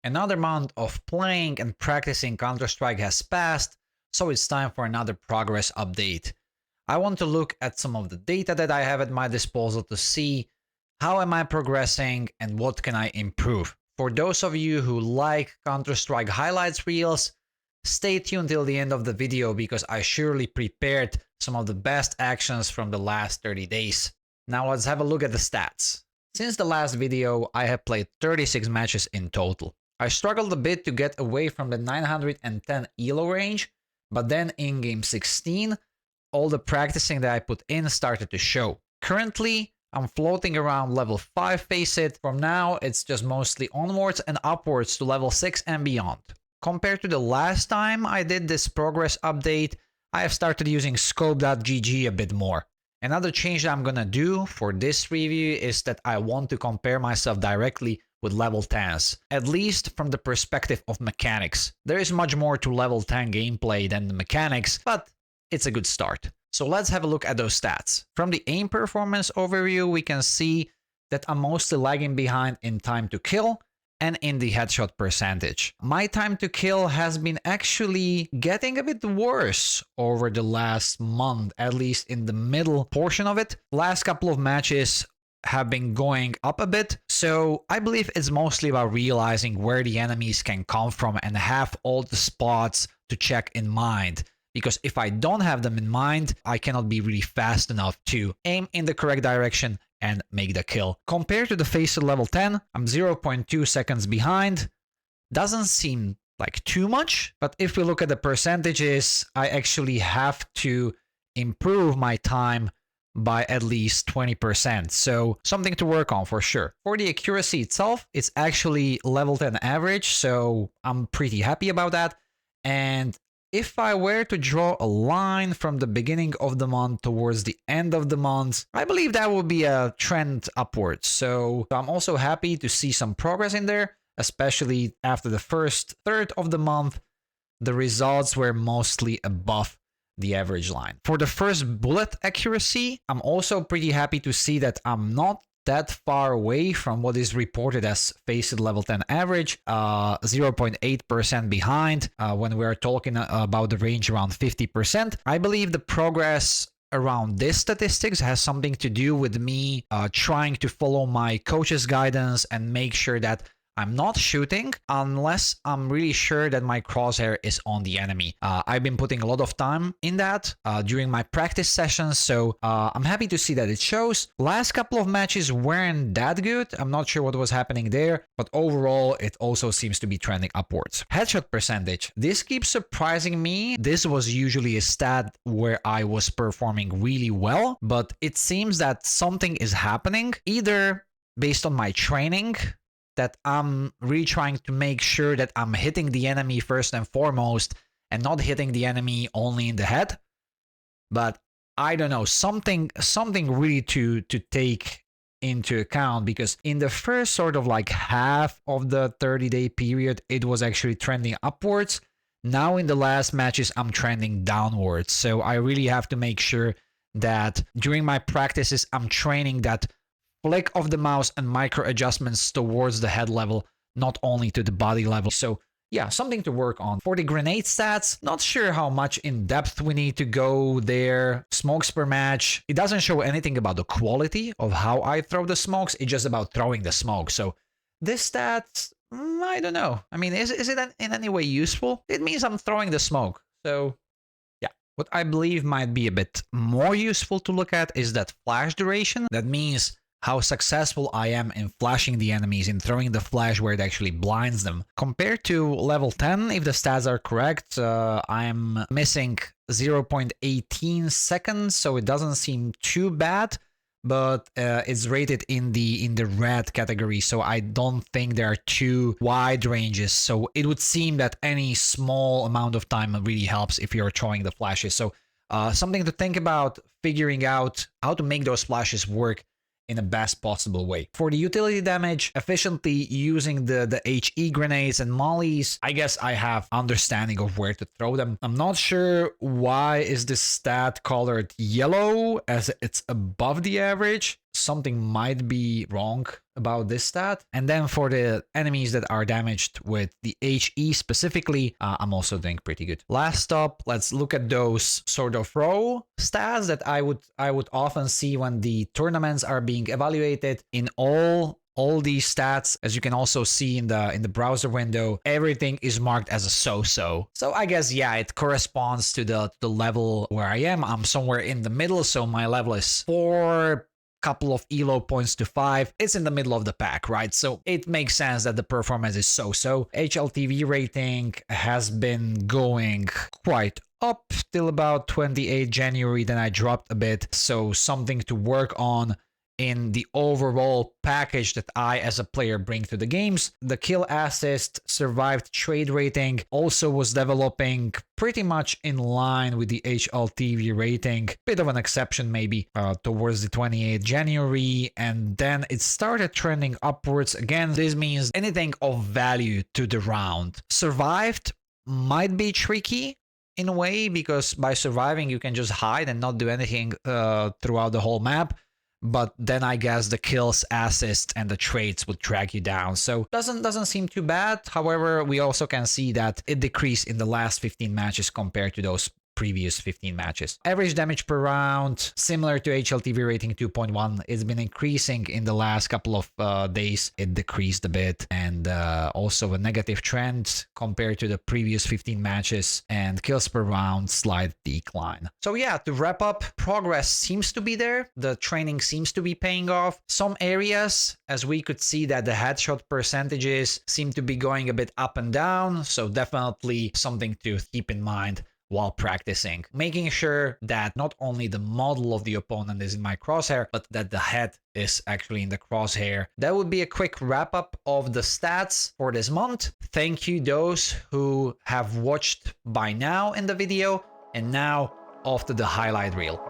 Another month of playing and practicing Counter-Strike has passed, so it's time for another progress update. I want to look at some of the data that I have at my disposal to see how am I progressing and what can I improve. For those of you who like Counter-Strike highlights reels, stay tuned till the end of the video because I surely prepared some of the best actions from the last 30 days. Now let's have a look at the stats. Since the last video, I have played 36 matches in total. I struggled a bit to get away from the 910 elo range, but then in game 16, all the practicing that I put in started to show. Currently, I'm floating around level 5 Faceit. From now, it's just mostly onwards and upwards to level 6 and beyond. Compared to the last time I did this progress update, I have started using scope.gg a bit more. Another change that I'm gonna do for this review is that I want to compare myself directly with level 10s, at least from the perspective of mechanics. There is much more to level 10 gameplay than the mechanics, but it's a good start. So let's have a look at those stats. From the aim performance overview, we can see that I'm mostly lagging behind in time to kill and in the headshot percentage. My time to kill has been actually getting a bit worse over the last month, at least in the middle portion of it. Last couple of matches have been going up a bit, so I believe it's mostly about realizing where the enemies can come from and have all the spots to check in mind. Because if I don't have them in mind, I cannot be really fast enough to aim in the correct direction and make the kill. Compared to the Faceit level 10, I'm 0.2 seconds behind. Doesn't seem like too much, but if we look at the percentages, I actually have to improve my time by at least 20%. So something to work on for sure. For the accuracy itself, it's actually level 10 average, so I'm pretty happy about that. And if I were to draw a line from the beginning of the month towards the end of the month, I believe that will be a trend upwards. So I'm also happy to see some progress in there, especially after the first third of the month. The results were mostly above the average line. For the first bullet accuracy, I'm also pretty happy to see that I'm not that far away from what is reported as Faceit level 10 average, 0.8% behind when we're talking about the range around 50%. I believe the progress around this statistics has something to do with me trying to follow my coach's guidance and make sure that I'm not shooting unless I'm really sure that my crosshair is on the enemy. I've been putting a lot of time in that during my practice sessions, so I'm happy to see that it shows. Last couple of matches weren't that good. I'm not sure what was happening there, but overall, it also seems to be trending upwards. Headshot percentage. This keeps surprising me. This was usually a stat where I was performing really well, but it seems that something is happening, either based on my training, that I'm really trying to make sure that I'm hitting the enemy first and foremost and not hitting the enemy only in the head. But I don't know, something really to take into account, because in the first sort of like half of the 30-day period, it was actually trending upwards. Now in the last matches, I'm trending downwards. So I really have to make sure that during my practices, I'm training that flick of the mouse and micro adjustments towards the head level, not only to the body level. So yeah, something to work on. For the grenade stats, not sure how much in depth we need to go there. Smokes per match, it doesn't show anything about the quality of how I throw the smokes. It's just about throwing the smoke. So this stats, I don't know. I mean, is it in any way useful? It means I'm throwing the smoke. So yeah, what I believe might be a bit more useful to look at is that flash duration. That means how successful I am in flashing the enemies, in throwing the flash where it actually blinds them. Compared to level 10, if the stats are correct, I'm missing 0.18 seconds, so it doesn't seem too bad, but it's rated in the red category, so I don't think there are too wide ranges. So it would seem that any small amount of time really helps if you're throwing the flashes. So something to think about, figuring out how to make those flashes work in the best possible way. For the utility damage, efficiently using the HE grenades and mollies, I guess I have understanding of where to throw them. I'm not sure why is this stat colored yellow as it's above the average. something might be wrong about this stat. And then for the enemies that are damaged with the HE specifically, I'm also doing pretty good. Last up, let's look at those sort of raw stats that I would often see when the tournaments are being evaluated. In all these stats, as you can also see in the browser window, everything is marked as a so-so. So I guess, yeah, it corresponds to the level where I am. I'm somewhere in the middle, so my level is 4, couple of elo points to 5. It's in the middle of the pack, right? So it makes sense that the performance is so-so. HLTV rating has been going quite up till about 28 January, then I dropped a bit. So something to work on in the overall package that I as a player bring to the games. The kill assist survived trade rating also was developing pretty much in line with the HLTV rating. Bit of an exception maybe towards the 28th January, and then it started trending upwards again. This means anything of value to the round. Survived might be tricky in a way, because by surviving you can just hide and not do anything throughout the whole map. But then I guess the kills, assists, and the trades would drag you down. So doesn't seem too bad. However, we also can see that it decreased in the last 15 matches compared to those previous 15 matches. Average damage per round, similar to HLTV rating 2.1, it's been increasing in the last couple of days. It decreased a bit, and also a negative trend compared to the previous 15 matches, and kills per round, slight decline. So yeah, to wrap up, progress seems to be there. The training seems to be paying off. Some areas, as we could see, that the headshot percentages seem to be going a bit up and down, so definitely something to keep in mind while practicing, making sure that not only the model of the opponent is in my crosshair, but that the head is actually in the crosshair. That would be a quick wrap up of the stats for this month. Thank you those who have watched by now in the video, and now off to the highlight reel.